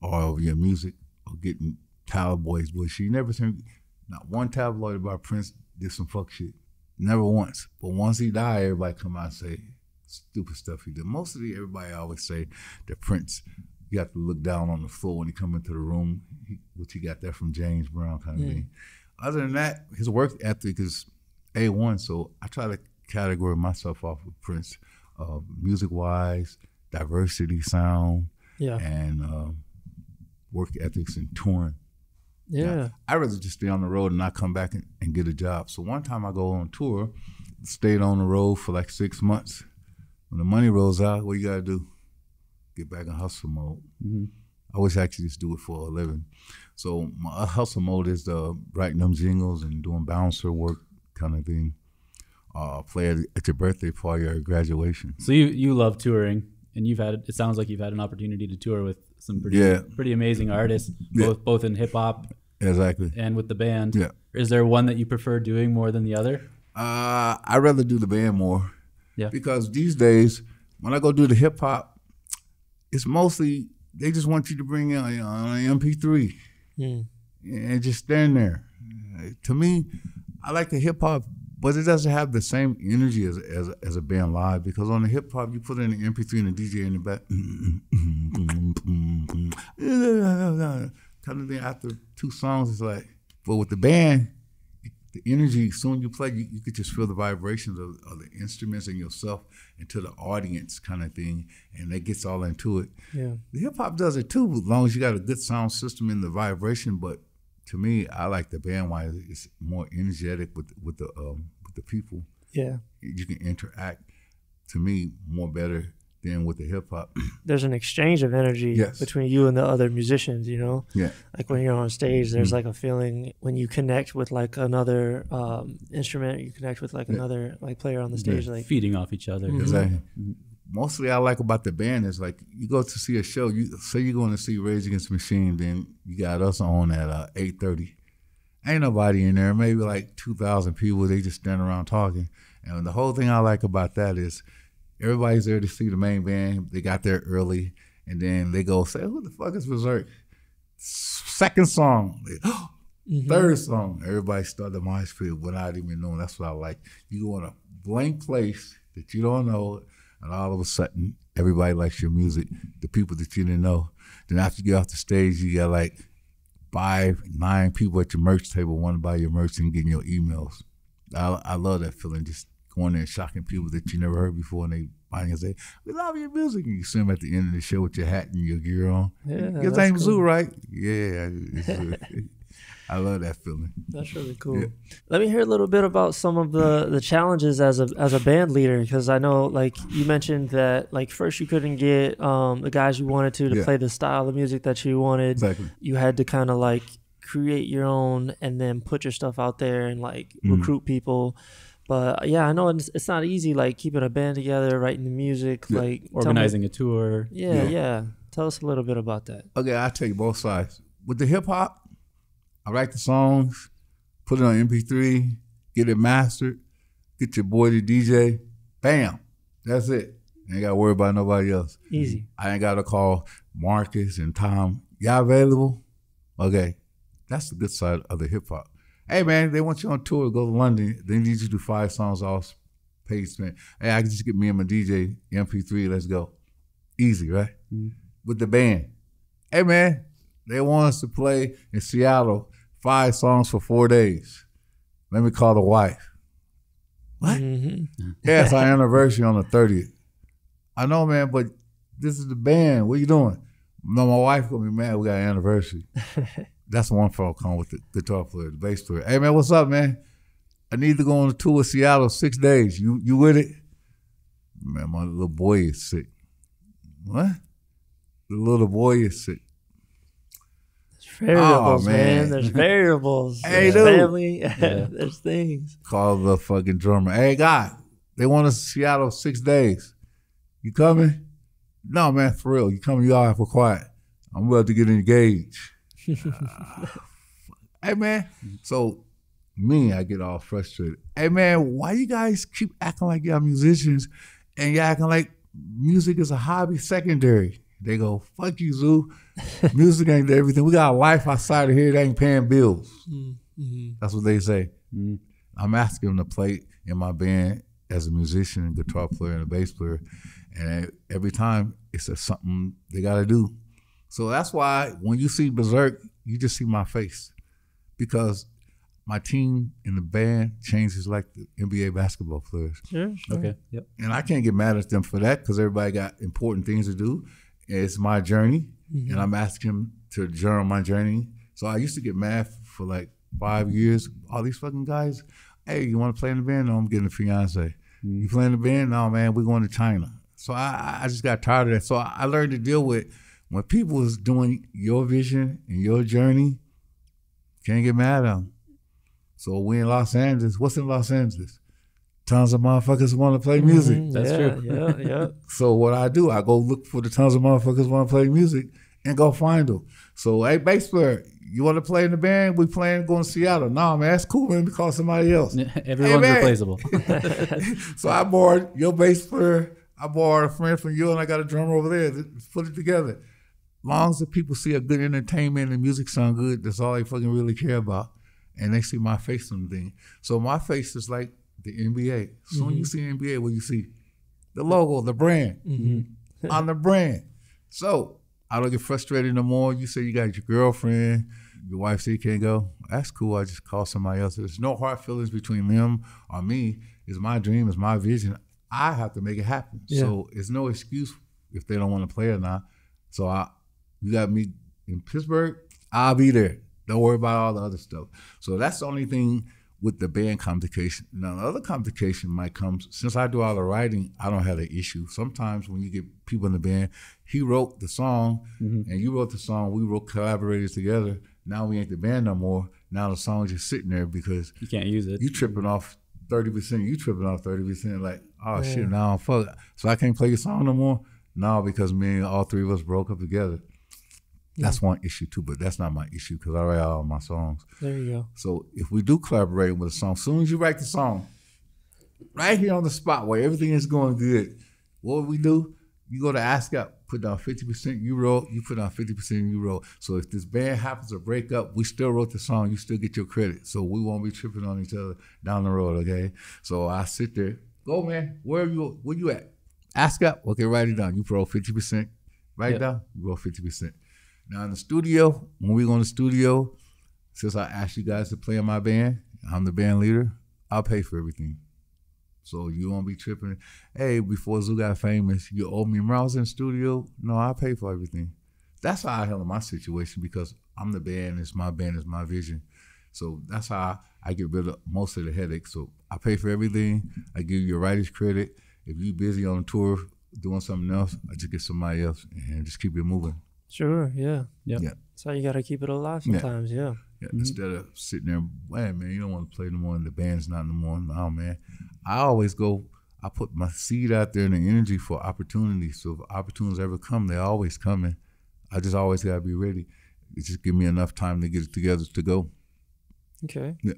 [SPEAKER 3] or of your music or getting tabloids bullshit. You never seen not one tabloid about Prince did some fuck shit. Never once. But once he died, everybody come out and say stupid stuff he did. Everybody always say that Prince, you have to look down on the floor when he come into the room, which he got that from James Brown kind of thing. Other than that, his work ethic is A1, so I try to categorize myself off with Prince, music-wise, diversity, sound, and work ethics and touring.
[SPEAKER 1] Yeah.
[SPEAKER 3] I'd rather just stay on the road and not come back and get a job. So one time I go on tour, stayed on the road for like 6 months. When the money rolls out, what you got to do? Get back in hustle mode. I wish I could just do it for a living. So my hustle mode is writing them jingles and doing bouncer work kind of thing. Play at your birthday party or graduation.
[SPEAKER 2] So you love touring, and it sounds like you've had an opportunity to tour with some pretty amazing artists, both in hip hop,
[SPEAKER 3] exactly,
[SPEAKER 2] and with the band.
[SPEAKER 3] Yeah.
[SPEAKER 2] Is there one that you prefer doing more than the other?
[SPEAKER 3] I'd rather do the band more.
[SPEAKER 2] Yeah.
[SPEAKER 3] Because these days, when I go do the hip hop, it's mostly they just want you to bring in an MP3 and just stand there. To me, I like the hip hop, but it doesn't have the same energy as a band live, because on the hip hop you put in the MP3 and the DJ in the back, kind of thing. After 2 songs, it's like. But with the band, the energy, soon you play, you could just feel the vibrations of the instruments and yourself into the audience kind of thing, and that gets all into it.
[SPEAKER 1] Yeah,
[SPEAKER 3] the hip hop does it too, as long as you got a good sound system in the vibration. But to me, I like the band wise. It's more energetic with the people.
[SPEAKER 1] Yeah,
[SPEAKER 3] you can interact. To me, more better than with the hip hop.
[SPEAKER 1] There's an exchange of energy between you and the other musicians, you know?
[SPEAKER 3] Yeah.
[SPEAKER 1] Like when you're on stage, there's like a feeling when you connect with like another instrument, you connect with like another like player on the stage. Like
[SPEAKER 2] feeding off each other.
[SPEAKER 3] Exactly. Mostly I like about the band is like you go to see a show, say you're going to see Rage Against the Machine, then you got us on at 8:30. Ain't nobody in there, maybe like 2,000 people, they just stand around talking. And the whole thing I like about that is everybody's there to see the main band. They got there early, and then they go say, who the fuck is Bazerk? Second song. Third song. Everybody start the mosh pit without even knowing. That's what I like. You go in a blank place that you don't know, and all of a sudden, everybody likes your music, the people that you didn't know. Then after you get off the stage, you got like 5, 9 people at your merch table wanting to buy your merch and getting your emails. I love that feeling, just going there and shocking people that you never heard before, and they finally and say, we love your music. And you see them at the end of the show with your hat and your gear on.
[SPEAKER 1] Yeah,
[SPEAKER 3] your name's Zoo, right? Yeah. I love that feeling.
[SPEAKER 1] That's really cool.
[SPEAKER 3] Yeah.
[SPEAKER 1] Let me hear a little bit about some of the challenges as a band leader, because I know, like, you mentioned that, like, first you couldn't get the guys you wanted to play the style of music that you wanted.
[SPEAKER 3] Exactly.
[SPEAKER 1] You had to kind of like create your own and then put your stuff out there and like recruit people. But yeah, I know it's not easy, like keeping a band together, writing the music, like
[SPEAKER 2] organizing a tour.
[SPEAKER 1] Yeah. Tell us a little bit about that.
[SPEAKER 3] Okay, I'll tell you both sides. With the hip hop, I write the songs, put it on MP3, get it mastered, get your boy the DJ, bam, that's it. Ain't got to worry about nobody else.
[SPEAKER 1] Easy.
[SPEAKER 3] I ain't got to call Marcus and Tom. Y'all available? Okay, that's the good side of the hip hop. Hey man, they want you on tour, go to London. They need you to do 5 songs off paid spent. Hey, I can just get me and my DJ, MP3, let's go. Easy, right? With the band. Hey man, they want us to play in Seattle 5 songs for 4 days. Let me call the wife. What? Yeah, it's our anniversary on the 30th. I know, man, but this is the band. What you doing? No, my wife gonna be mad. We got an anniversary. That's one phone call with the guitar player, the bass player. Hey man, what's up, man? I need to go on a tour with Seattle 6 days. You with it? Man, my little boy is sick. What? The little boy is sick.
[SPEAKER 1] There's variables, man. There's variables.
[SPEAKER 3] Hey,
[SPEAKER 1] there's
[SPEAKER 3] dude.
[SPEAKER 1] family. There's things.
[SPEAKER 3] Call the fucking drummer. Hey, guy, they want us to Seattle 6 days. You coming? No, man, for real. You coming? You all have for quiet. I'm about to get engaged. Hey, man. So, I get all frustrated. Hey, man, why you guys keep acting like y'all musicians and y'all acting like music is a hobby secondary? They go, fuck you, Zoo. Music ain't everything. We got a life outside of here that ain't paying bills. That's what they say. I'm asking them to play in my band as a musician and guitar player and a bass player. And every time it's something they got to do. So that's why when you see Bazerk, you just see my face. Because my team in the band changes like the NBA basketball players.
[SPEAKER 1] Sure.
[SPEAKER 2] Okay. Yep.
[SPEAKER 3] And I can't get mad at them for that because everybody got important things to do. It's my journey, and I'm asking them to journal my journey. So I used to get mad for like 5 years. All these fucking guys, hey, you want to play in the band? No, I'm getting a fiance. You playing in the band? No, man, we're going to China. So I just got tired of that. So I learned to deal with when people is doing your vision and your journey, can't get mad at them. So we in Los Angeles. What's in Los Angeles? Tons of motherfuckers want to play music.
[SPEAKER 2] That's true.
[SPEAKER 1] Yeah.
[SPEAKER 3] So what I do, I go look for the tons of motherfuckers want to play music and go find them. So, hey, bass player, you want to play in the band? We playing going to Seattle. No, man, that's cool, man. We call somebody else.
[SPEAKER 2] Everyone's replaceable.
[SPEAKER 3] So I borrowed your bass player. I borrowed a friend from you, and I got a drummer over there. Let's put it together. Long as the people see a good entertainment and music sound good, that's all they fucking really care about. And they see my face on the thing. So my face is like the NBA. Soon you see NBA, what you see? The logo, the brand. On the brand. So I don't get frustrated no more. You say you got your girlfriend, your wife say you can't go. That's cool. I just call somebody else. There's no hard feelings between them or me. It's my dream. It's my vision. I have to make it happen. Yeah. So it's no excuse if they don't want to play or not. So you got me in Pittsburgh, I'll be there. Don't worry about all the other stuff. So that's the only thing with the band complication. Now, the other complication might come, since I do all the writing, I don't have an issue. Sometimes when you get people in the band, he wrote the song, and you wrote the song, we wrote collaborators together. Now we ain't the band no more. Now the song's just sitting there because
[SPEAKER 2] you can't use it.
[SPEAKER 3] You tripping off 30%, you tripping off 30%, like, oh shit, now I'm fucked. So I can't play your song no more? No, because me and all 3 of us broke up together. That's one issue too, but that's not my issue because I write all my songs.
[SPEAKER 1] There you go.
[SPEAKER 3] So if we do collaborate with a song, as soon as you write the song, right here on the spot where everything is going good, what we do? You go to ASCAP, put down 50% you wrote, you put down 50% you wrote. So if this band happens to break up, we still wrote the song, you still get your credit. So we won't be tripping on each other down the road, okay? So I sit there, go man, where you at? ASCAP, okay, write it down. You wrote 50%, write it down, you wrote 50%. Now in the studio, when we go in the studio, since I asked you guys to play in my band, I'm the band leader, I'll pay for everything. So you won't be tripping. Hey, before Zoo got famous, you owe me. Remember I was in the studio? No, I'll pay for everything. that's how I handle my situation because I'm the band, it's my vision. So that's how I get rid of most of the headaches. So I pay for everything. I give you your writer's credit. If you're busy on tour doing something else, I just get somebody else and just keep it moving.
[SPEAKER 1] Sure, yeah.
[SPEAKER 2] Yeah.
[SPEAKER 1] That's how you got to keep it alive sometimes, yeah.
[SPEAKER 3] Instead of sitting there, man, you don't want to play no more and the band's not no more. No, man. I always go, I put my seed out there and the energy for opportunities. So if opportunities ever come, they're always coming. I just always got to be ready. It just give me enough time to get it together to go.
[SPEAKER 1] Okay.
[SPEAKER 3] Yeah.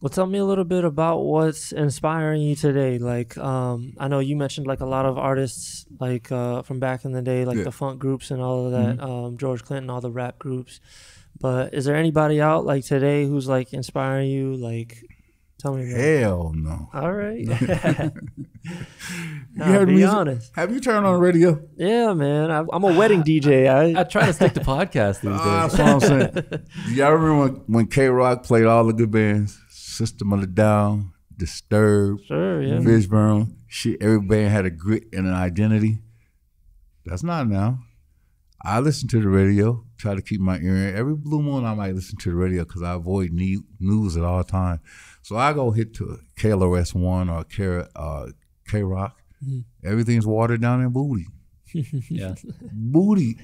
[SPEAKER 1] Well, tell me a little bit about what's inspiring you today. Like, I know you mentioned like a lot of artists like from back in the day, like the funk groups and all of that, George Clinton, all the rap groups. But is there anybody out like today who's like inspiring you? Like, tell me.
[SPEAKER 3] Hell no.
[SPEAKER 1] All right.
[SPEAKER 3] You heard
[SPEAKER 1] be
[SPEAKER 3] music?
[SPEAKER 1] honest.
[SPEAKER 3] Have you turned on the radio?
[SPEAKER 1] Yeah, man. I'm a wedding DJ.
[SPEAKER 2] I try to stick to podcasts these days.
[SPEAKER 3] That's what I'm saying. Y'all remember when K-Rock played all the good bands? System of a Down, Disturbed,
[SPEAKER 1] Sure, yeah.
[SPEAKER 3] Fishburne. Shit, every band had a grit and an identity. That's not now. I listen to the radio, try to keep my ear in. Every blue moon I might listen to the radio because I avoid news at all times. So I go hit to KLRS-One or K-Rock. Everything's watered down in booty.
[SPEAKER 2] Yeah.
[SPEAKER 3] Booty.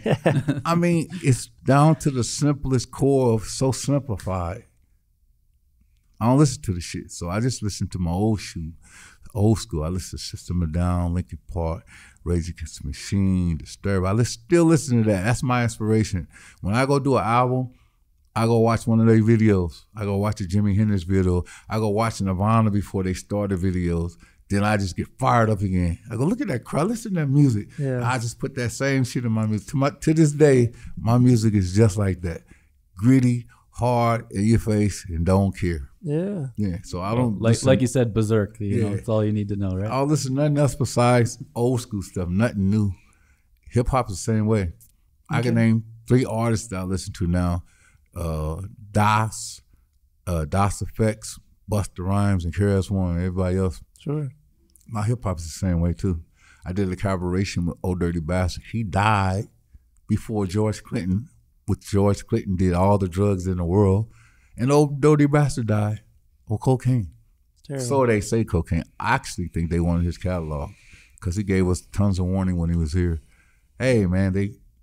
[SPEAKER 3] I mean, it's down to the simplest core of so simplified. I don't listen to the shit, so I just listen to my old school. I listen to System of a Down, Linkin Park, Rage Against the Machine, Disturbed. I still listen to that. That's my inspiration. When I go do an album, I go watch one of their videos. I go watch a Jimi Hendrix video. I go watch Nirvana before they start the videos. Then I just get fired up again. I go, look at that crowd, listen to that music.
[SPEAKER 1] Yeah.
[SPEAKER 3] I just put that same shit in my music. To this day, my music is just like that. Gritty, hard, in your face, and don't care.
[SPEAKER 1] Yeah.
[SPEAKER 3] Yeah, so I don't
[SPEAKER 2] like you said, Bazerk. You know, that's all you need to know, right?
[SPEAKER 3] I don't listen to nothing else besides old school stuff, nothing new. Hip hop is the same way. I can name 3 artists that I listen to now: Das Effects, Busta Rhymes, and KRS-One, and everybody else.
[SPEAKER 1] Sure.
[SPEAKER 3] My hip hop is the same way too. I did a collaboration with Old Dirty Bastard. He died before George Clinton. With George Clinton did all the drugs in the world, and Old Dirty Bastard died of cocaine. So they say cocaine. I actually think they wanted his catalog because he gave us tons of warning when he was here. Hey man,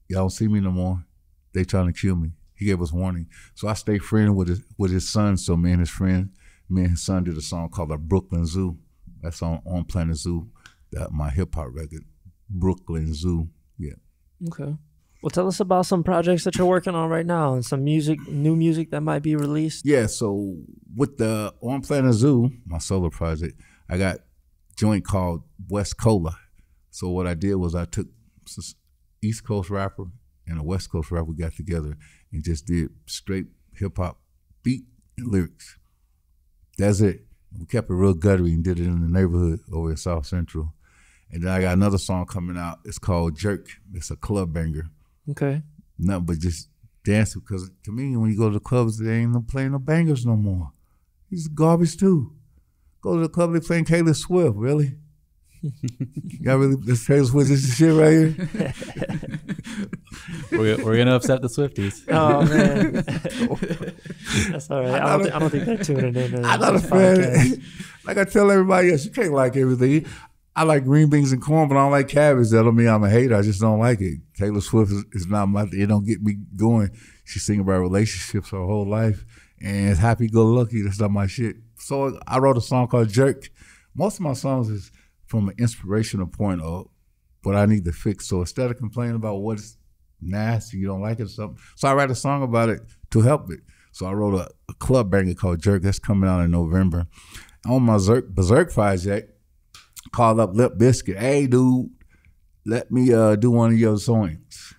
[SPEAKER 3] y'all don't see me no more. They trying to kill me. He gave us warning. So I stayed friends with his son. So me and his son did a song called The Brooklyn Zoo. That's on Planet Zoo, my hip hop record, Brooklyn Zoo. Yeah.
[SPEAKER 1] Okay. Well, tell us about some projects that you're working on right now and some new music that might be released.
[SPEAKER 3] Yeah, so with the On Planet Zoo, my solo project, I got a joint called West Cola. So what I did was I took East Coast rapper and a West Coast rapper, got together and just did straight hip hop beat and lyrics. That's it. We kept it real guttery and did it in the neighborhood over in South Central. And then I got another song coming out. It's called Jerk. It's a club banger.
[SPEAKER 1] Okay.
[SPEAKER 3] Nothing but just dancing, because to me, when you go to the clubs, they ain't no playing no bangers no more. It's garbage too. Go to the club, they playing Taylor Swift, really? Y'all really, this Taylor Swift is the shit right
[SPEAKER 2] here? We're gonna upset the Swifties.
[SPEAKER 1] Oh man, that's all right. I don't think they're tuning in.
[SPEAKER 3] I'm not a fan. Like I tell everybody else, you can't like everything. I like green beans and corn, but I don't like cabbage. That don't mean I'm a hater. I just don't like it. Taylor Swift is not my. It don't get me going. She's singing about relationships her whole life and it's happy-go-lucky. That's not my shit. So I wrote a song called Jerk. Most of my songs is from an inspirational point of what I need to fix. So instead of complaining about what's nasty, you don't like it or something, so I write a song about it to help it. So I wrote a club banger called Jerk. That's coming out in November. On my Bazerk project, called up Limp Bizkit. Hey, dude, let me do one of your songs.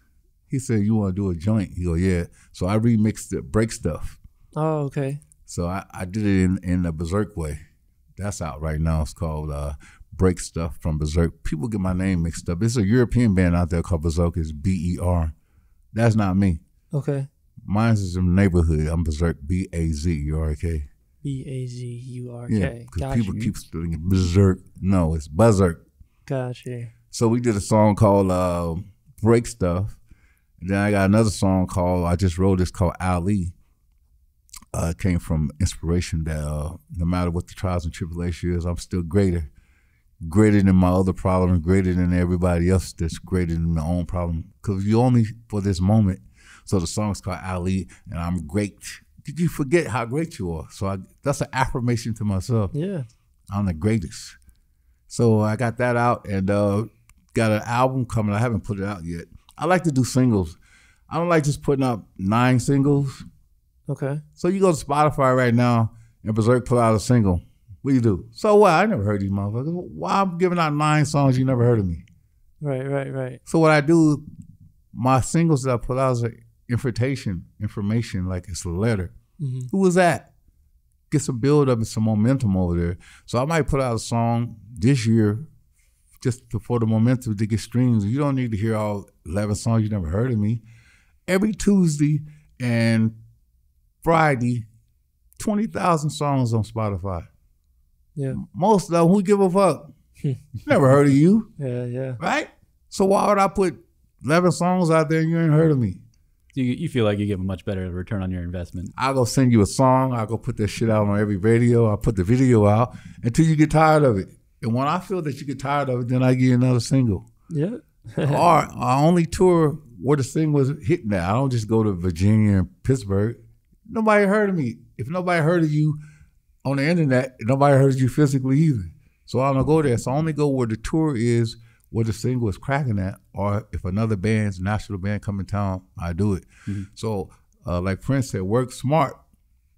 [SPEAKER 3] He said, you want to do a joint? He go, yeah. So I remixed it, Break Stuff.
[SPEAKER 1] Oh, okay.
[SPEAKER 3] So I did it in the Bazerk way. That's out right now. It's called Break Stuff from Bazerk. People get my name mixed up. It's a European band out there called Bazerk. It's B-E-R. That's not me.
[SPEAKER 1] Okay.
[SPEAKER 3] Mine's is in the neighborhood. I'm Bazerk, B-A-Z-U-R-K.
[SPEAKER 1] B-A-Z-U-R-K.
[SPEAKER 3] Yeah, because people keep spelling it Bazerk. No, it's Bazerk.
[SPEAKER 1] Gotcha.
[SPEAKER 3] So we did a song called Break Stuff. And then I got another song I just wrote this called Ali. It came from inspiration that no matter what the trials and tribulations is, I'm still greater than my other problems, greater than everybody else that's greater than my own problem. Because you only for this moment. So the song's called Ali, and I'm great. Did you forget how great you are? So that's an affirmation to myself.
[SPEAKER 1] Yeah.
[SPEAKER 3] I'm the greatest. So I got that out, and got an album coming. I haven't put it out yet. I like to do singles. I don't like just putting out 9 singles.
[SPEAKER 1] Okay.
[SPEAKER 3] So you go to Spotify right now, and Bazerk put out a single. What do you do? So what? I never heard these motherfuckers. Why I'm giving out 9 songs you never heard of me?
[SPEAKER 1] Right.
[SPEAKER 3] So what I do, my singles that I put out is an information, like it's a letter.
[SPEAKER 1] Mm-hmm.
[SPEAKER 3] Who was that? Get some build up and some momentum over there. So I might put out a song this year just for the momentum to get streams. You don't need to hear all 11 songs you never heard of me. Every Tuesday and Friday, 20,000 songs on Spotify.
[SPEAKER 1] Yeah.
[SPEAKER 3] Most of them, who give a fuck? Never heard of you.
[SPEAKER 1] Yeah.
[SPEAKER 3] Right? So why would I put 11 songs out there and you ain't heard of me?
[SPEAKER 2] You feel like you get a much better return on your investment.
[SPEAKER 3] I'll go send you a song. I'll go put that shit out on every radio. I'll put the video out until you get tired of it. And when I feel that you get tired of it, then I give you another single.
[SPEAKER 1] Yeah.
[SPEAKER 3] Or I only tour where the thing was hitting at. I don't just go to Virginia and Pittsburgh. Nobody heard of me. If nobody heard of you on the internet, nobody heard of you physically either. So I don't go there. So I only go where the tour is, where the single is cracking at, or if another national band come in town, I do it. Mm-hmm. So like Prince said, work smart.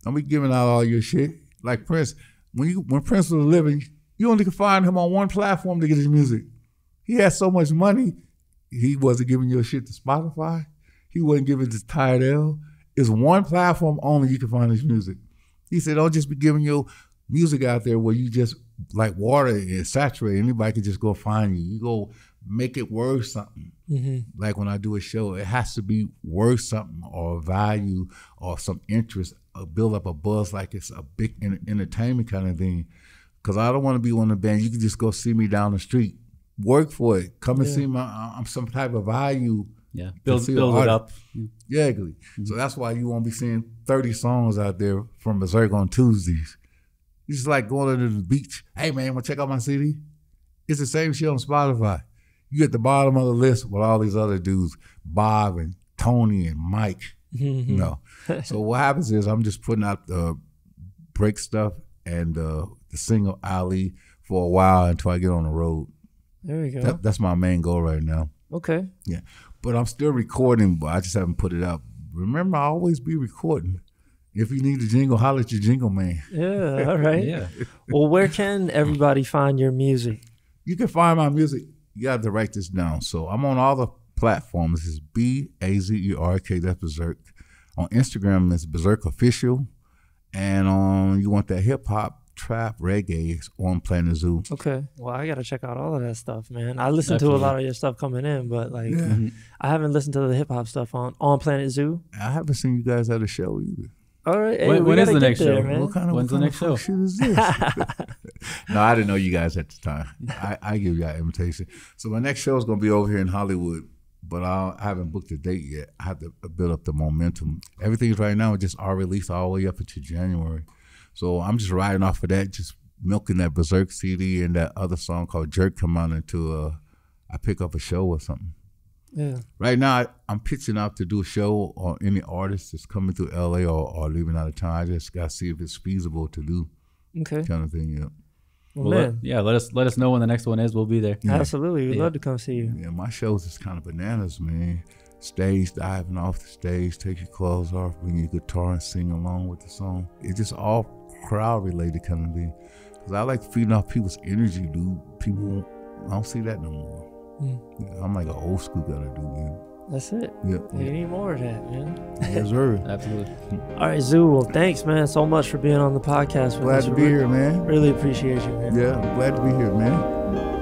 [SPEAKER 3] Don't be giving out all your shit. Like Prince, when Prince was living, you only could find him on one platform to get his music. He had so much money, he wasn't giving your shit to Spotify. He wasn't giving it to Tidal. It's one platform only you can find his music. He said, don't just be giving your music out there where you just like water and saturate. Anybody can just go find you. You go make it worth something. Mm-hmm. Like when I do a show, it has to be worth something or value or some interest, or build up a buzz like it's a big entertainment kind of thing. Because I don't want to be one of the bands, you can just go see me down the street. Work for it. Come and see I'm some type of value.
[SPEAKER 2] Yeah, build it up.
[SPEAKER 3] Yeah, exactly. Mm-hmm. So that's why you won't be seeing 30 songs out there from Bazerk on Tuesdays. It's just like going to the beach. Hey, man, want to check out my CD? It's the same shit on Spotify. You at the bottom of the list with all these other dudes, Bob and Tony and Mike. Mm-hmm. You know. So what happens is I'm just putting out the break stuff and the single Ali for a while until I get on the road.
[SPEAKER 1] There you go.
[SPEAKER 3] That's my main goal right now.
[SPEAKER 1] Okay.
[SPEAKER 3] Yeah. But I'm still recording, but I just haven't put it out. Remember, I always be recording. If you need a jingle, holler at your jingle man.
[SPEAKER 1] Yeah, all right.
[SPEAKER 2] Yeah.
[SPEAKER 1] Well, where can everybody find your music?
[SPEAKER 3] You can find my music. You got to write this down. So I'm on all the platforms. This is Bazerk. That's Bazerk. On Instagram, it's Bazerk Official. And you want that hip hop, trap, reggae on Planet Zoo.
[SPEAKER 1] Okay. Well, I got to check out all of that stuff, man. I listen to a lot of your stuff coming in, but like I haven't listened to the hip hop stuff on Planet Zoo.
[SPEAKER 3] I haven't seen you guys at a show either.
[SPEAKER 1] All right. Hey,
[SPEAKER 2] when is the next show?
[SPEAKER 1] Man.
[SPEAKER 2] When's the next show?
[SPEAKER 3] Shit is this? No, I didn't know you guys at the time. I give y'all invitation. So my next show is going to be over here in Hollywood, but I haven't booked a date yet. I have to build up the momentum. Everything's right now just all released all the way up until January. So I'm just riding off of that, just milking that Bazerk CD and that other song called Jerk come on until I pick up a show or something.
[SPEAKER 1] Yeah.
[SPEAKER 3] Right now, I'm pitching out to do a show on any artist that's coming through LA or leaving out of town. I just got to see if it's feasible to do.
[SPEAKER 1] Okay.
[SPEAKER 3] Kind of thing, yeah.
[SPEAKER 1] Well, man.
[SPEAKER 2] Let us know when the next one is. We'll be there.
[SPEAKER 1] Yeah. Absolutely. We'd love to come see you.
[SPEAKER 3] Yeah, my shows is kind of bananas, man. Stage diving off the stage, take your clothes off, bring your guitar and sing along with the song. It's just all crowd related kind of thing. Because I like feeding off people's energy, dude. People, I don't see that no more. Yeah, I'm like an old school guy to do, man.
[SPEAKER 1] That's it.
[SPEAKER 3] Yeah.
[SPEAKER 1] You need more of that, man.
[SPEAKER 3] Yes, sir.
[SPEAKER 2] Absolutely.
[SPEAKER 1] All right, Zoo. Well, thanks, man, so much for being on the podcast with us.
[SPEAKER 3] Glad to be here, man.
[SPEAKER 1] Really appreciate you, man.
[SPEAKER 3] Yeah, I'm glad to be here, man.